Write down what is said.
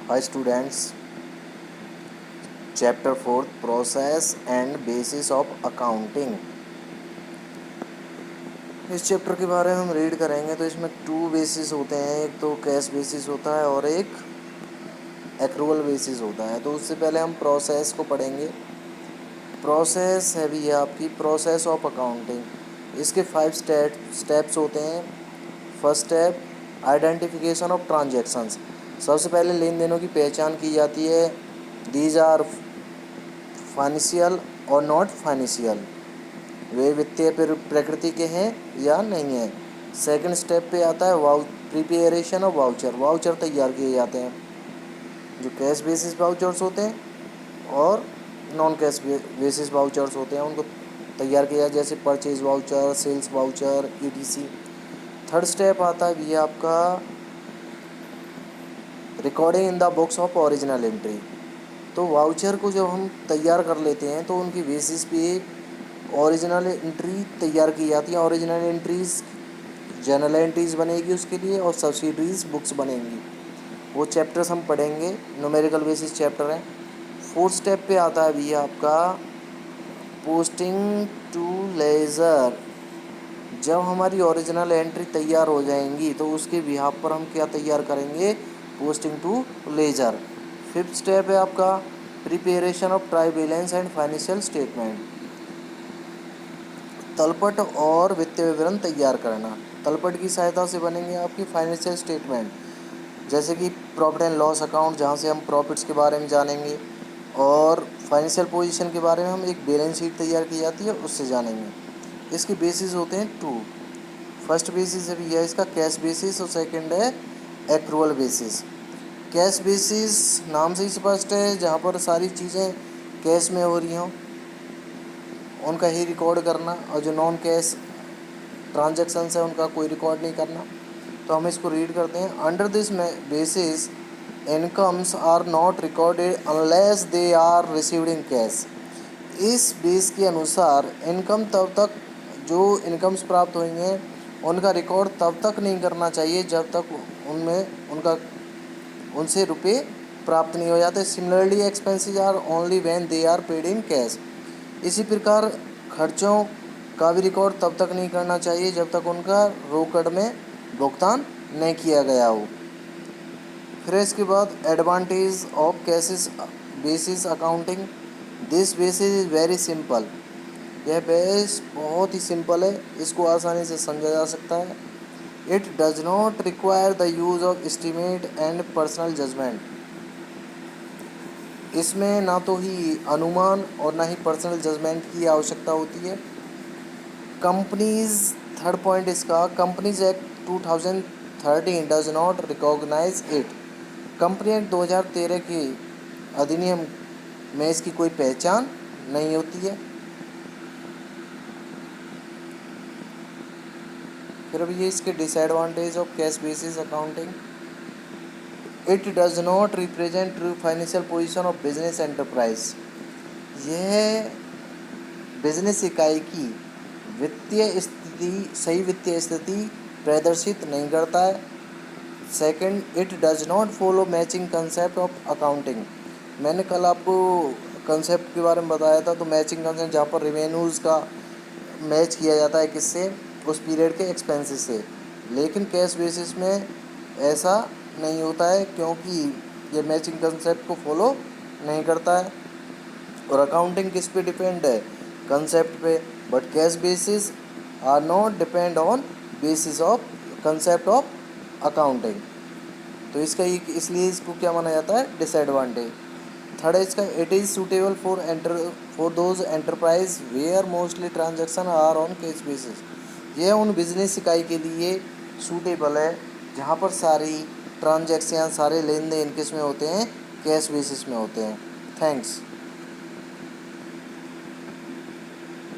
Hi students, chapter 4 process and basis of accounting। इस chapter के बारे में हम रीड करेंगे तो इसमें 2 बेसिस होते हैं, एक तो कैश बेसिस होता है और एक एक्रूअल बेसिस होता है। तो उससे पहले हम प्रोसेस को पढ़ेंगे। प्रोसेस है भी आपकी प्रोसेस ऑफ अकाउंटिंग। इसके 5 स्टेप्स होते हैं। First step, identification of transactions. सबसे पहले लेन देनों की पहचान की जाती है। दीज आर फाइनेंशियल और नॉट फाइनेंशियल, वे वित्तीय प्रकृति के हैं या नहीं है। सेकंड स्टेप पे आता है प्रिपेरेशन ऑफ वाउचर। वाउचर तैयार किए जाते हैं, जो कैश बेसिस वाउचर्स होते हैं और नॉन कैश बेसिस वाउचर्स होते हैं, उनको तैयार किया जाए, जैसे purchase voucher, sales voucher, etc. Third step आता है ये आपका recording in the books of original entry. तो वाउचर को जब हम तैयार कर लेते हैं तो उनकी बेसिस पे एक ओरिजिनल एंट्री तैयार की जाती है। ओरिजिनल एंट्रीज जनरल एंट्रीज बनेगी उसके लिए, और सब्सिडरीज बुक्स बनेंगी। वो चैप्टर्स हम पढ़ेंगे, न्यूमेरिकल बेसिस चैप्टर है। फोर्थ स्टेप पे आता है भी आपका पोस्टिंग टू लेजर। जब हमारी ओरिजिनल एंट्री तैयार हो जाएंगी तो उसके बिहाफ पर हम क्या तैयार करेंगे, posting to ledger. Fifth step है आपका preparation of trial balance and financial statement. तलपट और वित्तीय विवरण तैयार करना। तलपट की सहायता से बनेंगे आपकी फाइनेंशियल स्टेटमेंट, जैसे कि प्रॉफिट एंड लॉस अकाउंट, जहाँ से हम प्रॉफिट्स के बारे में जानेंगे, और फाइनेंशियल पोजीशन के बारे में हम एक बैलेंस शीट तैयार की जाती है उससे जानेंगे। इसके बेसिस होते हैं 2। फर्स्ट बेसिस है भैया इसका कैश बेसिस, और सेकंड है एक्रूअल बेसिस। कैश बेसिस नाम से ही स्पष्ट है, जहाँ पर सारी चीज़ें कैश में हो रही हों उनका ही रिकॉर्ड करना, और जो नॉन कैश ट्रांजैक्शंस है उनका कोई रिकॉर्ड नहीं करना। तो हम इसको रीड करते हैं। Under this basis incomes are not recorded unless they are received in cash. इस बेस के अनुसार इनकम तब तक, जो इनकम्स प्राप्त होंगे उनका रिकॉर्ड तब तक नहीं करना चाहिए जब तक उनसे रुपये प्राप्त नहीं हो जाते। Similarly expenses are only when they are paid in cash. इसी प्रकार खर्चों का भी रिकॉर्ड तब तक नहीं करना चाहिए जब तक उनका रोकड़ में भुगतान नहीं किया गया हो। फिर इसके बाद advantage of cash basis accounting. This basis is very simple. यह बेस बहुत ही सिंपल है, इसको आसानी से समझा जा सकता है। It does not require the use of estimate and personal judgement. इसमें ना तो ही अनुमान और ना ही पर्सनल जजमेंट की आवश्यकता होती है। कंपनीज, थर्ड पॉइंट इसका, companies act 2013 does not recognise it. Company act 2013 के अधिनियम में इसकी कोई पहचान नहीं होती है। फिर अब ये इसके disadvantage of cash basis accounting. It does not represent true financial position of business enterprise. यह बिजनेस इकाई की वित्तीय स्थिति, सही वित्तीय स्थिति प्रदर्शित नहीं करता है। Second, it does not follow matching concept of accounting. मैंने कल आपको कंसेप्ट के बारे में बताया था। तो मैचिंग कंसेप्ट, जहाँ पर रेवेन्यूज़ का मैच किया जाता है किससे, उस पीरियड के एक्सपेंसेस से। लेकिन कैश बेसिस में ऐसा नहीं होता है, क्योंकि ये मैचिंग कंसेप्ट को फॉलो नहीं करता है। और अकाउंटिंग किस पे डिपेंड है, कंसेप्ट पे। But cash basis are not depend on basis of concept of accounting. तो इसका इसलिए इसको क्या माना जाता है, डिसएडवांटेज। थर्ड है इसका, it is suitable for those enterprise where mostly transaction are on cash basis. यह उन बिजनेस इकाई के लिए सूटेबल है जहाँ पर सारी ट्रांजैक्शन, सारे लेन देन किस में होते हैं, कैश बेसिस में होते हैं। थैंक्स।